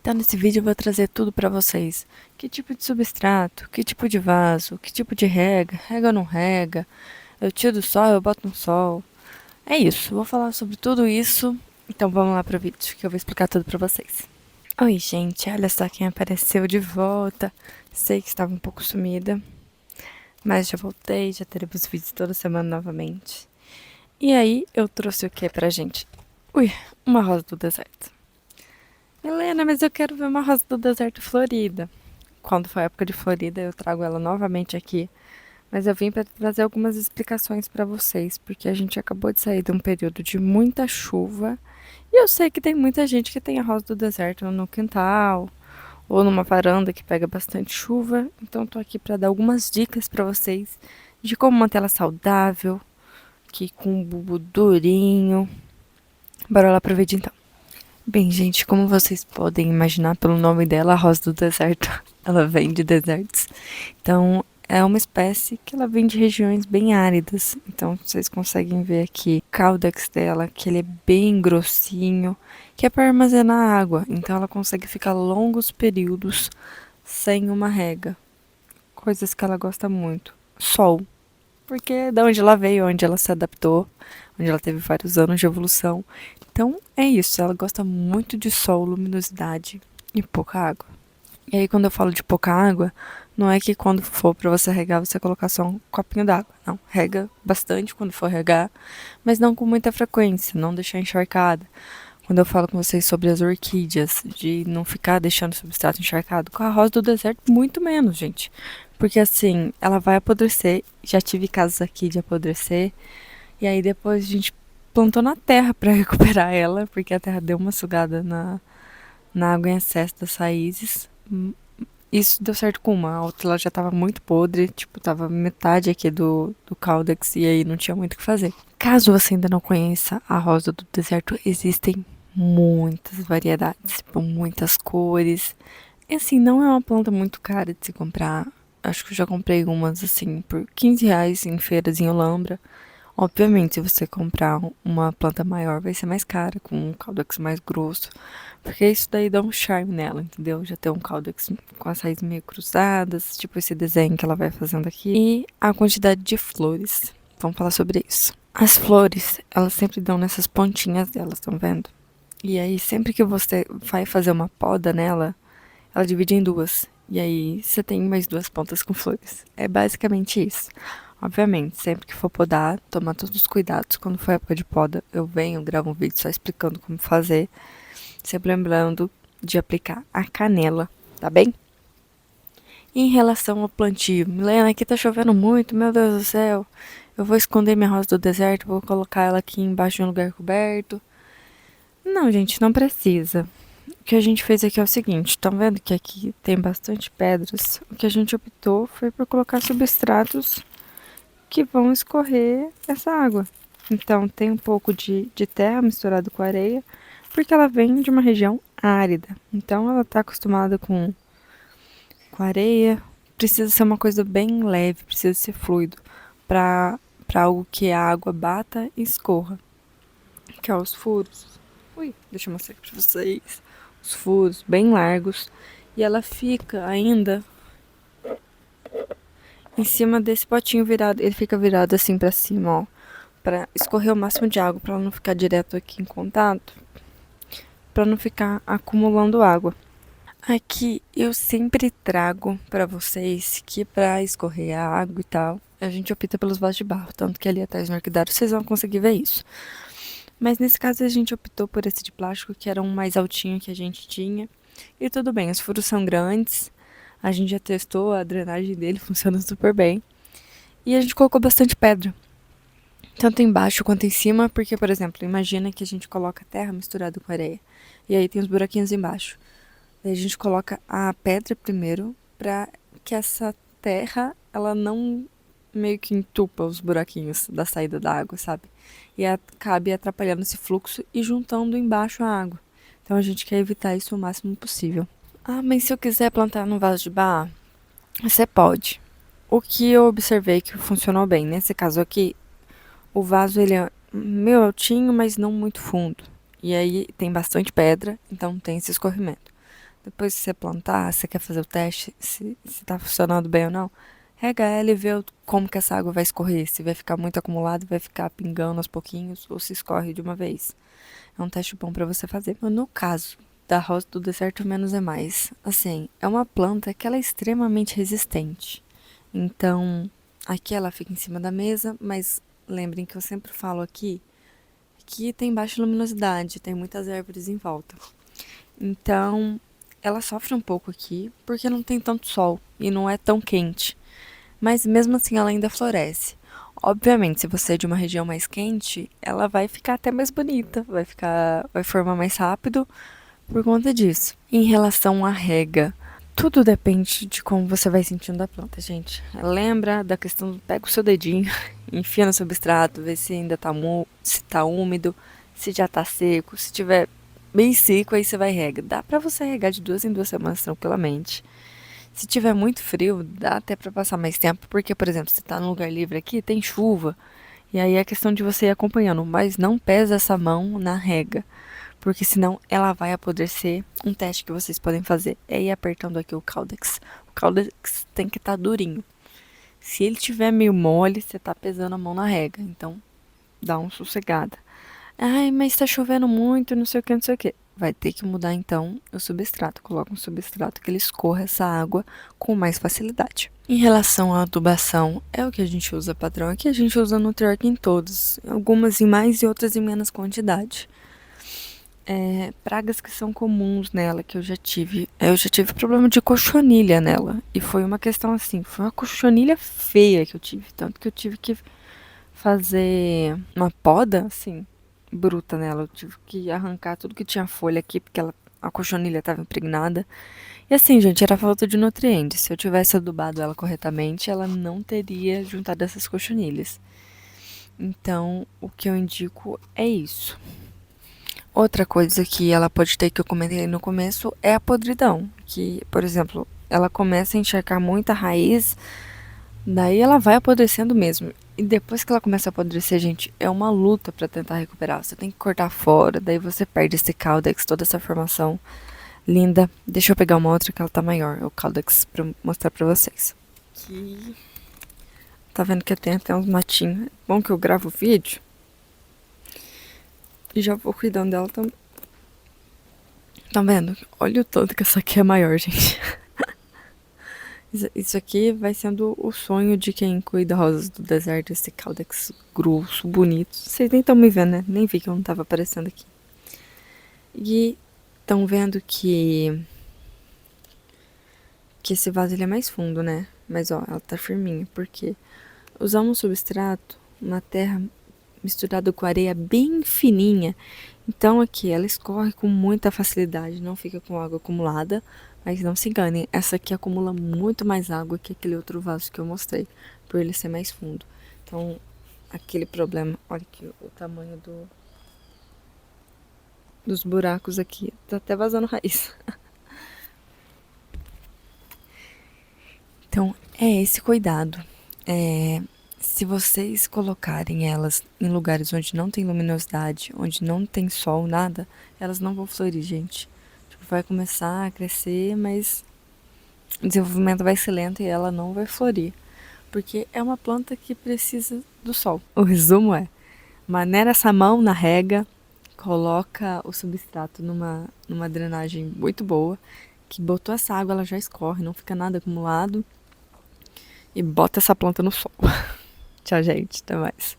Então nesse vídeo eu vou trazer tudo para vocês. Que tipo de substrato, que tipo de vaso, que tipo de rega, rega ou não rega, eu tiro do sol, eu boto no sol. É isso, vou falar sobre tudo isso. Então vamos lá pro vídeo que eu vou explicar tudo para vocês. Oi gente, olha só quem apareceu de volta. Sei que estava um pouco sumida, mas já voltei, já teremos vídeos toda semana novamente. E aí eu trouxe o que pra gente? Ui, uma rosa do deserto. Helena, mas eu quero ver uma rosa do deserto florida. Quando for a época de Florida, eu trago ela novamente aqui. Mas eu vim para trazer algumas explicações para vocês, porque a gente acabou de sair de um período de muita chuva. E eu sei que tem muita gente que tem a rosa do deserto no quintal ou numa varanda que pega bastante chuva. Então tô aqui para dar algumas dicas para vocês de como manter ela saudável, que com um bulbo durinho. Bora lá pro vídeo então. Bem, gente, como vocês podem imaginar pelo nome dela, a rosa do deserto, ela vem de desertos. Então, é uma espécie que ela vem de regiões bem áridas. Então, vocês conseguem ver aqui o caudex dela, que ele é bem grossinho, que é para armazenar água. Então, ela consegue ficar longos períodos sem uma rega. Coisas que ela gosta muito. Sol, porque é da onde ela veio, onde ela se adaptou, onde ela teve vários anos de evolução. Então é isso, ela gosta muito de sol, luminosidade e pouca água. E aí quando eu falo de pouca água, não é que quando for para você regar, você colocar só um copinho d'água. Não, rega bastante quando for regar, mas não com muita frequência, não deixar encharcada. Quando eu falo com vocês sobre as orquídeas, de não ficar deixando o substrato encharcado, com a rosa do deserto, muito menos, gente. Porque assim, ela vai apodrecer. Já tive casos aqui de apodrecer. E aí depois a gente plantou na terra para recuperar ela, porque a terra deu uma sugada na água em excesso das raízes. Isso deu certo com uma, a outra ela já tava muito podre, tipo, tava metade aqui do caudex e aí não tinha muito o que fazer. Caso você ainda não conheça a rosa do deserto, existem muitas variedades, tipo, muitas cores. E assim, não é uma planta muito cara de se comprar. Acho que eu já comprei umas assim por R$ 15 em feiras em Olambra. Obviamente, se você comprar uma planta maior, vai ser mais cara, com um caudex mais grosso. Porque isso daí dá um charme nela, entendeu? Já tem um caudex com as raízes meio cruzadas, tipo esse desenho que ela vai fazendo aqui. E a quantidade de flores. Vamos falar sobre isso. As flores, elas sempre dão nessas pontinhas delas, estão vendo? E aí, sempre que você vai fazer uma poda nela, ela divide em duas. E aí você tem mais duas pontas com flores. É basicamente isso. Obviamente, sempre que for podar, tomar todos os cuidados. Quando for época de poda, eu venho, gravo um vídeo só explicando como fazer. Sempre lembrando de aplicar a canela, tá bem? E em relação ao plantio, Milena, aqui tá chovendo muito, meu Deus do céu. Eu vou esconder minha rosa do deserto, vou colocar ela aqui embaixo de um lugar coberto. Não, gente, não precisa. O que a gente fez aqui é o seguinte, estão vendo que aqui tem bastante pedras? O que a gente optou foi por colocar substratos que vão escorrer essa água. Então tem um pouco de terra misturado com areia, porque ela vem de uma região árida. Então ela está acostumada com areia. Precisa ser uma coisa bem leve, precisa ser fluido, para algo que a água bata e escorra. Que é os furos. Ui, deixa eu mostrar aqui pra vocês. Os furos bem largos. E ela fica ainda em cima desse potinho virado. Ele fica virado assim pra cima, ó. Pra escorrer o máximo de água, pra ela não ficar direto aqui em contato. Pra não ficar acumulando água. Aqui eu sempre trago pra vocês que pra escorrer a água e tal, a gente opta pelos vasos de barro. Tanto que ali atrás no arquidário vocês vão conseguir ver isso. Mas nesse caso a gente optou por esse de plástico, que era um mais altinho que a gente tinha. E tudo bem, os furos são grandes. A gente já testou, a drenagem dele funciona super bem. E a gente colocou bastante pedra. Tanto embaixo quanto em cima, porque, por exemplo, imagina que a gente coloca terra misturada com areia. E aí tem os buraquinhos embaixo. Daí a gente coloca a pedra primeiro, pra que essa terra, ela não meio que entupa os buraquinhos da saída da água, sabe? E acabe atrapalhando esse fluxo e juntando embaixo a água. Então a gente quer evitar isso o máximo possível. Ah, mas se eu quiser plantar no vaso de barro, você pode. O que eu observei que funcionou bem, nesse caso aqui, o vaso ele é meio altinho, mas não muito fundo. E aí tem bastante pedra, então tem esse escorrimento. Depois que você plantar, você quer fazer o teste se tá funcionando bem ou não, rega ela e vê como que essa água vai escorrer, se vai ficar muito acumulado, vai ficar pingando aos pouquinhos ou se escorre de uma vez. É um teste bom pra você fazer. No caso da rosa do deserto, menos é mais. Assim, é uma planta que ela é extremamente resistente. Então, aqui ela fica em cima da mesa, mas lembrem que eu sempre falo aqui que tem baixa luminosidade, tem muitas árvores em volta. Então, ela sofre um pouco aqui porque não tem tanto sol e não é tão quente. Mas mesmo assim ela ainda floresce. Obviamente, se você é de uma região mais quente, ela vai ficar até mais bonita, vai formar mais rápido por conta disso. Em relação à rega, tudo depende de como você vai sentindo a planta, gente. Lembra da questão do pega o seu dedinho, enfia no substrato, vê se ainda se tá úmido, se já tá seco, se tiver bem seco, aí você vai regar. Dá pra você regar de 2 em 2 semanas tranquilamente. Se tiver muito frio, dá até pra passar mais tempo, porque, por exemplo, se tá num lugar livre aqui, tem chuva, e aí é questão de você ir acompanhando, mas não pesa essa mão na rega, porque senão ela vai apodrecer. Um teste que vocês podem fazer é ir apertando aqui o caudex. O caudex tem que estar durinho. Se ele tiver meio mole, você tá pesando a mão na rega, então dá uma sossegada. Ai, mas tá chovendo muito, não sei o que, não sei o que. Vai ter que mudar então o substrato. Coloca um substrato que ele escorra essa água com mais facilidade. Em relação à adubação, é o que a gente usa padrão. Aqui a gente usa Nutriorg em todos, algumas em mais e outras em menos quantidade. Pragas que são comuns nela, que eu já tive. Eu já tive problema de cochonilha nela. E foi uma questão assim, foi uma cochonilha feia que eu tive. Tanto que eu tive que fazer uma poda, assim, bruta nela. Eu tive que arrancar tudo que tinha folha aqui, porque a cochonilha estava impregnada. E assim, gente, era falta de nutrientes. Se eu tivesse adubado ela corretamente, ela não teria juntado essas cochonilhas. Então, o que eu indico é isso. Outra coisa que ela pode ter, que eu comentei no começo, é a podridão. Que, por exemplo, ela começa a encharcar muita raiz, daí ela vai apodrecendo mesmo. E depois que ela começa a apodrecer, gente, é uma luta pra tentar recuperar. Você tem que cortar fora, daí você perde esse caudex, toda essa formação linda. Deixa eu pegar uma outra que ela tá maior, o caudex, pra mostrar pra vocês. Aqui. Tá vendo que tem até uns matinhos. Bom que eu gravo o vídeo e já vou cuidando dela também. Tá vendo? Olha o tanto que essa aqui é maior, gente. Isso aqui vai sendo o sonho de quem cuida rosas do deserto, esse caudex grosso, bonito. Vocês nem estão me vendo, né? Nem vi que eu não tava aparecendo aqui. E estão vendo que esse vaso ele é mais fundo, né? Mas ó, ela tá firminha, porque usar um substrato, uma terra misturada com areia bem fininha, então aqui ela escorre com muita facilidade, não fica com água acumulada, mas não se enganem, essa aqui acumula muito mais água que aquele outro vaso que eu mostrei, por ele ser mais fundo. Então, aquele problema, olha aqui o tamanho dos buracos aqui, tá até vazando raiz. Então, é esse cuidado. Se vocês colocarem elas em lugares onde não tem luminosidade, onde não tem sol, nada, elas não vão florir, gente. Tipo, vai começar a crescer, mas o desenvolvimento vai ser lento e ela não vai florir. Porque é uma planta que precisa do sol. O resumo é: maneira essa mão na rega, coloca o substrato numa drenagem muito boa, que botou essa água, ela já escorre, não fica nada acumulado. E bota essa planta no sol. Tchau, gente. Até mais.